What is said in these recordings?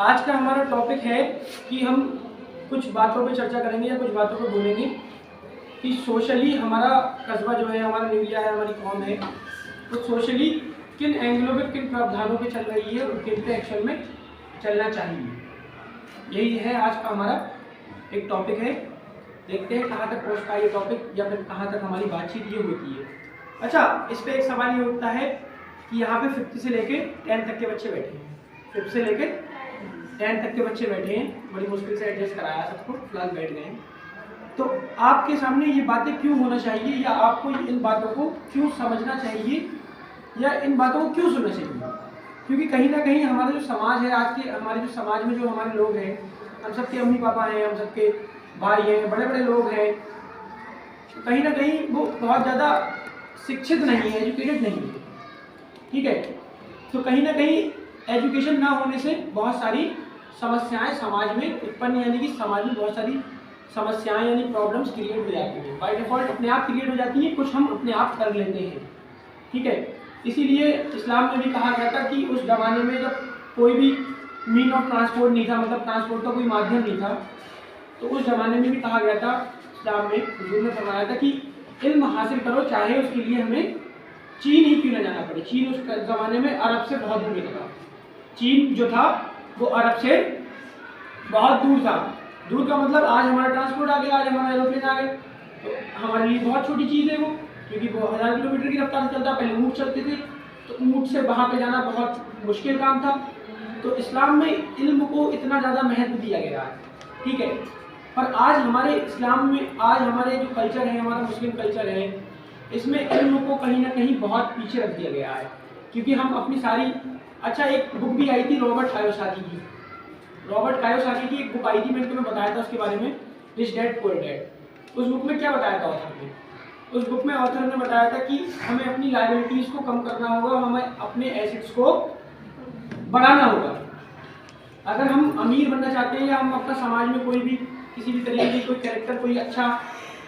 आज का हमारा टॉपिक है कि हम कुछ बातों पे चर्चा करेंगे या कुछ बातों पे बोलेंगे कि सोशली हमारा कस्बा जो है, हमारा न्यूज़िया है, हमारी कौम है, तो सोशली किन एंगलों पे, किन प्रावधानों पे चल रही है और किन पे एक्शन में चलना चाहिए। यही है आज का हमारा एक टॉपिक है। देखते हैं कहाँ तक पहुँचता है ये टॉपिक या फिर कहाँ तक हमारी बातचीत ये होती है। अच्छा, इस पे एक सवाल ये उठता है कि यहाँ पे 5th से लेके 10th तक के बच्चे बैठे हैं। 5th से लेके 10th तक के बच्चे बैठे हैं, बड़ी मुश्किल से एडजस्ट कराया सबको, फिलहाल बैठ गए हैं। तो आपके सामने ये बातें क्यों होना चाहिए या आपको इन बातों को क्यों समझना चाहिए या इन बातों को क्यों सुनना चाहिए? क्योंकि कहीं ना कहीं हमारा जो समाज है, आज के हमारे जो समाज में जो हमारे लोग हैं, हम सबके अम्मी पापा हैं, हम सबके भाई हैं, बड़े बड़े लोग हैं, कहीं ना कहीं वो बहुत ज़्यादा शिक्षित नहीं है, एजुकेटेड नहीं है। ठीक है, तो कहीं ना कहीं एजुकेशन ना होने से बहुत सारी समस्याएं समाज में उत्पन्न, यानी कि समाज में बहुत सारी समस्याएं यानी प्रॉब्लम्स क्रिएट हो जाती हैं, बाय डिफॉल्ट अपने आप क्रिएट हो जाती हैं, कुछ हम अपने आप कर लेते हैं। ठीक है, इसीलिए इस्लाम में भी कहा गया था कि उस ज़माने में जब कोई भी मीन ऑफ ट्रांसपोर्ट नहीं था, मतलब ट्रांसपोर्ट का कोई माध्यम नहीं था, तो उस ज़माने में भी कहा गया था, इस्लाम में हुजूर ने फरमाया था कि इल्म हासिल करो, चाहे उसके लिए हमें चीन ही क्यों न जाना पड़े। चीन उस ज़माने में अरब से बहुत दूर था। चीन जो था वो अरब से बहुत दूर था। दूर का मतलब आज हमारा ट्रांसपोर्ट आ गया, आज हमारा एरोप्लेन आ गया, तो हमारे लिए बहुत छोटी चीज़ है वो, क्योंकि वो 1000 किलोमीटर की रफ्तार से चलता। पहले ऊँट चलते थे, तो ऊँट से वहाँ पे जाना बहुत मुश्किल काम था। तो इस्लाम में इल्म को इतना ज़्यादा महत्व दिया गया है। ठीक है, पर आज हमारे इस्लाम में, आज हमारे जो कल्चर है, हमारा मुस्लिम कल्चर है, इसमें इल्म को कहीं ना कहीं बहुत पीछे रख दिया गया है, क्योंकि हम अपनी सारी, अच्छा एक बुक भी आई थी रॉबर्ट कायोसाकी की, रॉबर्ट कायोसाकी की एक बुक आई थी, मैंने तुम्हें बताया था उसके बारे में, रिच डैड पुअर डैड। उस बुक में क्या बताया था ऑथर ने? उस बुक में ऑथर ने बताया था कि हमें अपनी लायबिलिटीज़ को कम करना होगा, हमें अपने एसेट्स को बढ़ाना होगा। अगर हम अमीर बनना चाहते हैं या हम अपना समाज में कोई भी किसी भी तरीके की कोई कैरेक्टर, कोई अच्छा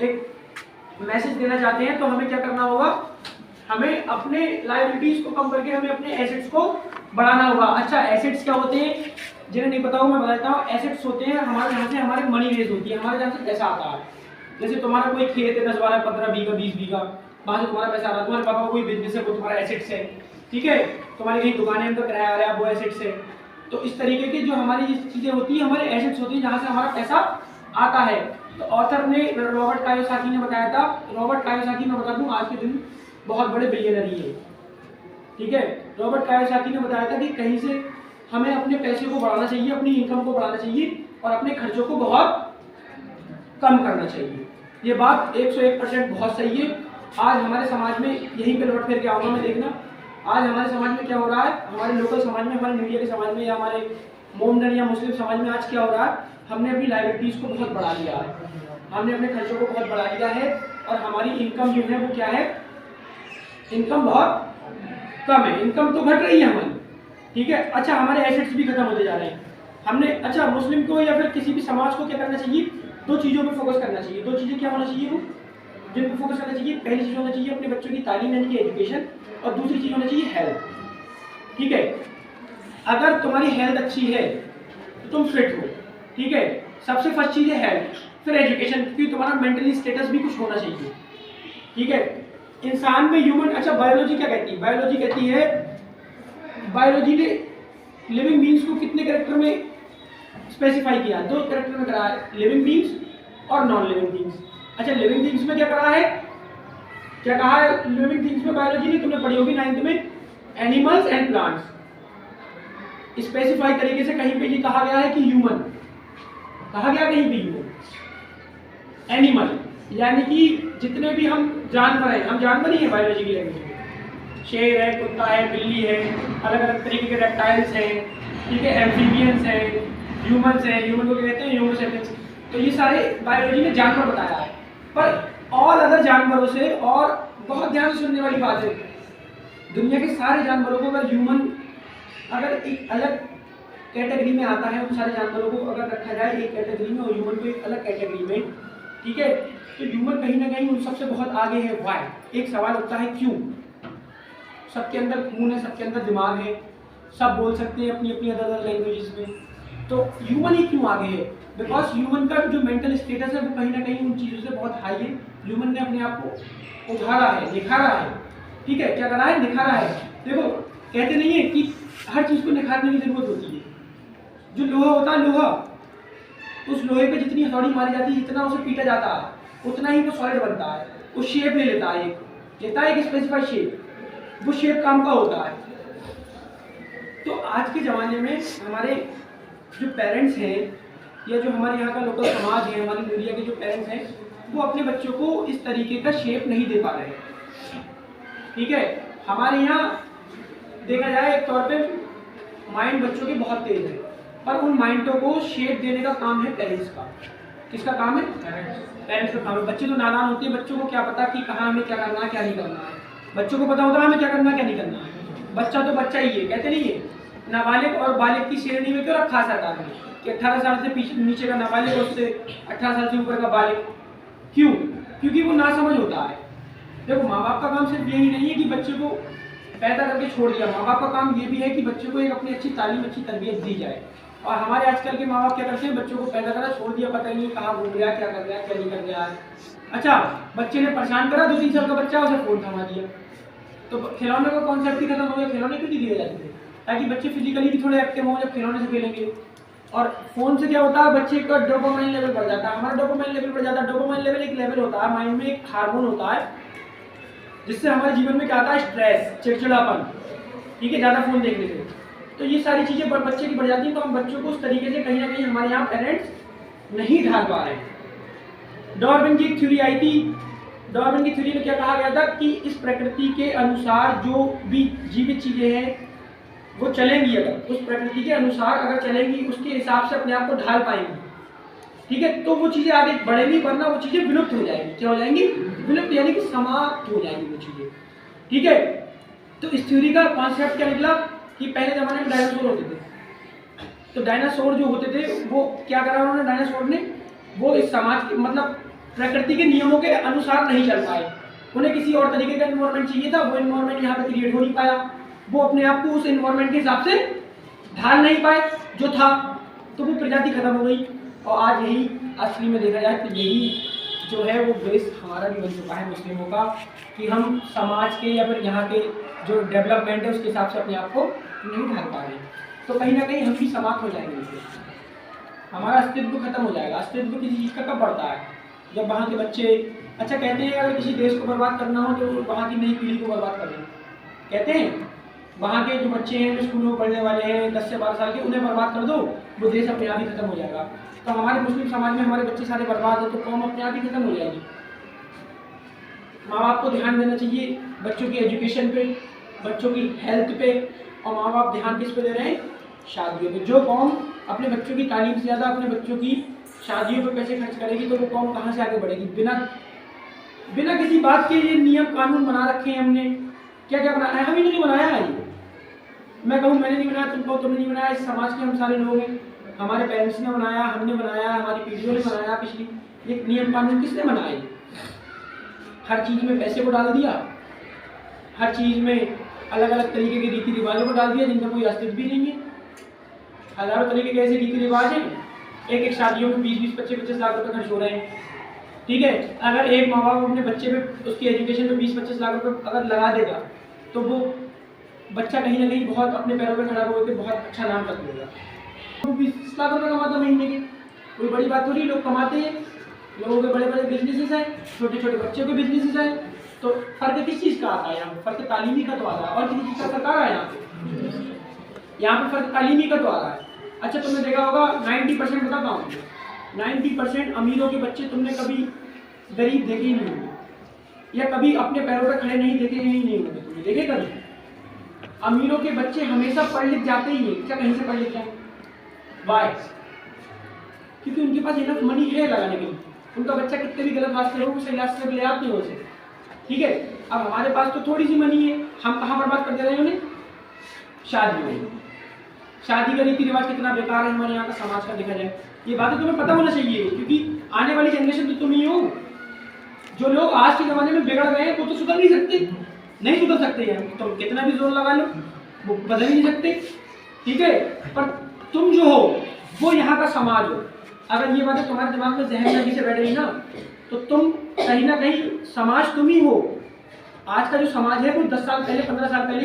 एक मैसेज देना चाहते हैं, तो हमें क्या करना होगा? हमें अपने लायबिलिटीज़ को कम करके हमें अपने एसेट्स को बढ़ाना होगा। अच्छा, एसेट्स क्या होते हैं? जिन्हें नहीं पता हो मैं बताता हूँ। एसेट्स होते हैं हमारे, जहाँ से हमारी मनी रेज होती है, हमारे जहाँ से पैसा आता है। जैसे तुम्हारा कोई खेत है 10, 12, 15 बीघा, 20 बीघा, वहाँ से तुम्हारा पैसा आ रहा है। तुम्हारे पापा का कोई बिजनेस है, वो तुम्हारा एसेट्स है। ठीक है, तुम्हारी कहीं दुकानें उनका किराया आ रहा है, वो एसेट्स है। तो इस तरीके की जो हमारी चीज़ें होती हैं, हमारे एसेट्स होती हैं, जहाँ से हमारा पैसा आता है। तो ऑथर ने, रॉबर्ट कायोसाकी ने बताया था, रॉबर्ट कायोसाकी मैं बता दूं आज के दिन बहुत बड़े बिलियनर ही है। ठीक है, रॉबर्ट कायोसाकी ने बताया था कि कहीं से हमें अपने पैसे को बढ़ाना चाहिए, अपनी इनकम को बढ़ाना चाहिए और अपने खर्चों को बहुत कम करना चाहिए। ये बात 101% बहुत सही है। आज हमारे समाज में, यहीं पे लौट फिर के आऊँगा मैं, देखना आज हमारे समाज में क्या हो रहा है, हमारे लोकल समाज में, हमारे न्यूज़िया के समाज में या हमारे मोमडन या मुस्लिम समाज में आज क्या हो रहा है? हमने अपनी लायबिलिटीज़ को बहुत बढ़ा लिया है, हमने अपने खर्चों को बहुत बढ़ा लिया है और हमारी इनकम जो है वो क्या है? इनकम बहुत कम है, इनकम तो घट रही है हमारी। ठीक है, अच्छा हमारे एसेट्स भी खत्म होते जा रहे हैं। हमने, अच्छा मुस्लिम को या फिर किसी भी समाज को क्या करना चाहिए? 2 चीज़ों पर फोकस करना चाहिए। 2 चीज़ें क्या होना चाहिए वो, जिन पर फोकस करना चाहिए? पहली चीज़ होना चाहिए अपने बच्चों की तालीम यानी कि एजुकेशन, और दूसरी चीज़ होना चाहिए हेल्थ। ठीक है, अगर तुम्हारी हेल्थ अच्छी है तो तुम फिट हो। ठीक है, सबसे फर्स्ट चीज़ है हेल्थ, फिर एजुकेशन, क्योंकि तुम्हारा मेंटली स्टेटस भी कुछ होना चाहिए। ठीक है, इंसान में ह्यूमन, अच्छा बायोलॉजी क्या कहती है? बायोलॉजी कहती है, बायोलॉजी ने लिविंग बींग्स को कितने कैरेक्टर में स्पेसिफाई किया? 2 कैरेक्टर में करा है, लिविंग बींग्स और नॉन लिविंग बींग्स। अच्छा, लिविंग बींग्स में क्या करा है, क्या कहा है लिविंग बींग्स में बायोलॉजी ने? तुमने पढ़ी होगी 9th में, एनिमल्स एंड प्लांट्स। स्पेसिफाई तरीके से कहीं पे ये कहा गया है कि ह्यूमन, कहा गया कहीं भी ह्यूमन। एनिमल यानी कि जितने भी हम जानवर हैं, हम जानवर ही हैं बायोलॉजी की लैंग्वेज में। शेर है, कुत्ता है, बिल्ली है, अलग अलग तरीके के रेप्टाइल्स हैं, ठीक है, एम्फीबियंस हैं, ह्यूमन्स हैं, ह्यूमन को कहते हैं होमो सेपियंस। तो ये सारे बायोलॉजी ने जानवर बताया है, पर ऑल अदर जानवरों से, और बहुत ध्यान से सुनने वाली बात है, दुनिया के सारे जानवरों को अगर ह्यूमन अगर एक अलग कैटेगरी में आता है, उन सारे जानवरों को अगर रखा जाए एक कैटेगरी में और ह्यूमन को एक अलग कैटेगरी में, ठीक है, तो ह्यूमन कहीं ना कहीं उन सबसे बहुत आगे है। वाई? एक सवाल उठता है क्यों? सबके अंदर खून है, सबके अंदर दिमाग है, सब बोल सकते हैं अपनी अपनी अदर अदर लैंग्वेजेस में, तो ह्यूमन ही क्यों आगे है? बिकॉज ह्यूमन का जो मेंटल स्टेटस है वो कहीं ना कहीं उन चीज़ों से बहुत हाई है। ह्यूमन ने अपने आप को उभारा है, निखारा है। ठीक है, क्या करा है? निखारा है। देखो, कहते नहीं है कि हर चीज़ को निखारने की जरूरत होती है। जो लोहा होता है, लोहा, उस लोहे पे जितनी हथौड़ी मारी जाती है, जितना उसे पीटा जाता है, उतना ही वो सॉलिड बनता है, वो शेप ले लेता है, एक स्पेसिफाइड शेप, वो शेप काम का होता है। तो आज के ज़माने में हमारे जो पेरेंट्स हैं या जो हमारे यहाँ का लोकल समाज है, हमारी मीडिया के जो पेरेंट्स हैं, वो अपने बच्चों को इस तरीके का शेप नहीं दे पा रहे हैं। ठीक है, हमारे यहाँ देखा जाए एक तौर पे माइंड बच्चों के बहुत तेज है, पर उन माइंडों को शेप देने का काम है पेरेंट्स का। किसका काम है? पेरेंट्स का काम है। बच्चे तो नादान होते हैं, बच्चों को क्या पता कि कहाँ हमें क्या करना है क्या नहीं करना है। बच्चों को पता होता है हमें क्या करना है क्या नहीं करना है। बच्चा तो बच्चा ही है, कहते नहीं है नाबालिग और बालिग की श्रेणी में क्यों रखा सरकार ने कि 18 साल से पीछे नीचे का नाबालिग और उससे 18 साल से ऊपर का बालिग। क्यों? क्योंकि वो नासमझ होता है। देखो, माँ बाप का काम सिर्फ यही नहीं है कि बच्चे को पैदा करके छोड़ दिया। माँ बाप का काम ये भी है कि बच्चे को एक अपनी अच्छी तालीम, अच्छी तरबियत दी जाए। और हमारे आजकल के माँ बाप क्या करते हैं, बच्चों को पैदा करा, छोड़ दिया, पता ही नहीं कहाँ घूम गया, क्या कर गया, क्या नहीं कर गया। अच्छा, बच्चे ने परेशान करा, 2-3 साल का बच्चा, उसे फोन थमा दिया, तो खिलौने का कॉन्सेप्ट ही खत्म हो गया। खिलौने क्यों नहीं दिए जाते थे? ताकि बच्चे फिजिकली भी थोड़े एक्टिव हों, जब खिलौने से खेलेंगे। और फोन से क्या होता है, बच्चे का डोपामाइन लेवल बढ़ जाता है। हमारा डोपामाइन लेवल बढ़ जाता है। डोपामाइन लेवल एक लेवल होता है माइंड में, एक हार्मोन होता है जिससे हमारे जीवन में क्या आता है, स्ट्रेस, चिड़चिड़ापन। ठीक है, ज़्यादा फोन देखने से तो ये सारी चीज़ें बच्चे की बढ़ जाती हैं। तो हम बच्चों को उस तरीके से कहीं ना कहीं हमारे यहाँ पेरेंट्स नहीं ढाल पा रहे हैं। डार्विन की एक थ्योरी आई थी। डार्विन की थ्योरी में क्या कहा गया था कि इस प्रकृति के अनुसार जो भी जीवित चीज़ें हैं वो चलेंगी, अगर उस प्रकृति के अनुसार अगर चलेंगी, उसके हिसाब से अपने आप को ढाल पाएंगी। ठीक है, तो वो चीज़ें आगे बढ़ेंगी, वरना वो चीज़ें विलुप्त हो जाएंगी। क्या हो जाएंगी? विलुप्त, यानी कि समाप्त हो जाएंगी वो चीज़ें। ठीक है, तो इस थ्योरी का कॉन्सेप्ट क्या निकला कि पहले ज़माने में डायनासोर होते थे। तो डायनासोर जो होते थे वो क्या करा उन्होंने, डायनासोर ने, वो इस समाज के मतलब प्रकृति के नियमों के अनुसार नहीं चल पाए। उन्हें किसी और तरीके का इन्वायरमेंट चाहिए था। वो इन्वायरमेंट यहाँ पे क्रिएट हो नहीं पाया। वो अपने आप को उस इन्वायरमेंट के हिसाब से ढाल नहीं पाए जो था, तो वो प्रजाति खत्म हो गई। और आज यही असली में देखा जाए तो यही जो है वो बेस हमारा भी बन चुका है मुस्लिमों का, कि हम समाज के या फिर यहाँ के जो डेवलपमेंट है उसके हिसाब से अपने आप को नहीं ढाल पा रहे। तो कहीं ना कहीं हम भी समाप्त हो जाएंगे, इससे हमारा अस्तित्व खत्म हो जाएगा। अस्तित्व किसी चीज़ का कब बढ़ता है? जब वहाँ के बच्चे, अच्छा कहते हैं अगर किसी देश को बर्बाद करना हो तो वहाँ की नई पीढ़ी को बर्बाद कर दें। कहते हैं वहाँ के जो बच्चे हैं, जो स्कूलों में पढ़ने वाले हैं 10 से 12 साल के, उन्हें बर्बाद कर दो, वो देश अपने आप ही खत्म हो जाएगा। तो हमारे मुस्लिम समाज में हमारे बच्चे सारे बर्बाद हो तो कौम अपने आप ही खत्म हो जाएगी। माँ बाप को ध्यान देना चाहिए बच्चों की एजुकेशन पे, बच्चों की हेल्थ पे। और माँ बाप ध्यान किस पे दे रहे हैं? शादियों पे। जो कौम अपने बच्चों की तालीम से ज़्यादा अपने बच्चों की शादियों पे पैसे खर्च करेगी तो वो कौम कहाँ से आगे बढ़ेगी? बिना किसी बात के ये नियम कानून बना रखे हैं हमने। क्या क्या बनाया है? हम ही नहीं बनाया है। ये मैं कहूँ मैंने नहीं बनाया, तुम कहो तुमने नहीं बनाया। इस समाज के हम सारे लोग हैं। हमारे पेरेंट्स ने बनाया, हमने बनाया, हमारी पीढ़ियों ने बनाया। पिछली ये नियम कानून किसने बनाए? हर चीज़ में पैसे को डाल दिया, हर चीज़ में अलग अलग तरीके के रीति रिवाजों को डाल दिया जिनका कोई अस्तित्व भी नहीं है। हज़ारों तरीके के ऐसे रीति रिवाज हैं, एक शादियों में 20-20, 25-25 लाख रुपये खर्च हो रहे हैं। ठीक है, अगर एक माँ बाप अपने बच्चे पे उसकी एजुकेशन पे 20-25 लाख रुपये अगर लगा देगा तो वो बच्चा कहीं ना कहीं बहुत अपने पैरों पे खड़ा होकर बहुत अच्छा नाम कर लेगा। तो 20 लाख रुपये कमाता महीने के, कोई बड़ी बात थोड़ी। लोग कमाते हैं, लोगों के बड़े बड़े बिजनेसेस हैं, छोटे छोटे बच्चों के बिजनेसेस हैं। तो फर्क किस चीज़ का आता है? यहाँ पर फर्क तालीमी का तो आ रहा है, और किसी चीज़ का फर्क आ रहा है यहाँ पे फर्क तालीमी का तो आ रहा है। अच्छा, तुमने देखा होगा 90% बताता हूँ, 90% अमीरों के बच्चे तुमने कभी गरीब देखे ही नहीं होंगे, या कभी अपने पैरों पर खड़े नहीं देखे ही नहीं होंगे। तुमने देखे कभी? अमीरों के बच्चे हमेशा पढ़ लिख जाते ही हैं। क्या कहीं से पढ़ लिख जाए? वाई? क्योंकि उनके पास इनफ मनी है लगाने के लिए। उनका बच्चा कितने भी गलत रास्ते हो, सही रास्ते ले आते हो उसे। ठीक है, अब हमारे पास तो थोड़ी सी मनी है, हम कहाँ बर्बाद कर दे रहे हैं उन्हें? शादी में। शादी का रीति रिवाज कितना बेकार है हमारे यहाँ का, समाज का देखा जाए। ये बातें तुम्हें पता होना चाहिए, क्योंकि आने वाली जनरेशन तो तुम ही हो। जो लोग आज के ज़माने में बिगड़ गए हैं वो तो सुधर नहीं सकते, नहीं सुधर सकते हैं। तुम कितना भी जोर लगा लो वो बदल ही नहीं सकते। ठीक है, पर तुम जो हो वो यहाँ का समाज हो। अगर ये बातें तुम्हारे दिमाग में जहन में अभी से बैठ रही ना, तो तुम कहीं ना कहीं समाज तुम ही हो। आज का जो समाज है वो 10 साल पहले 15 साल पहले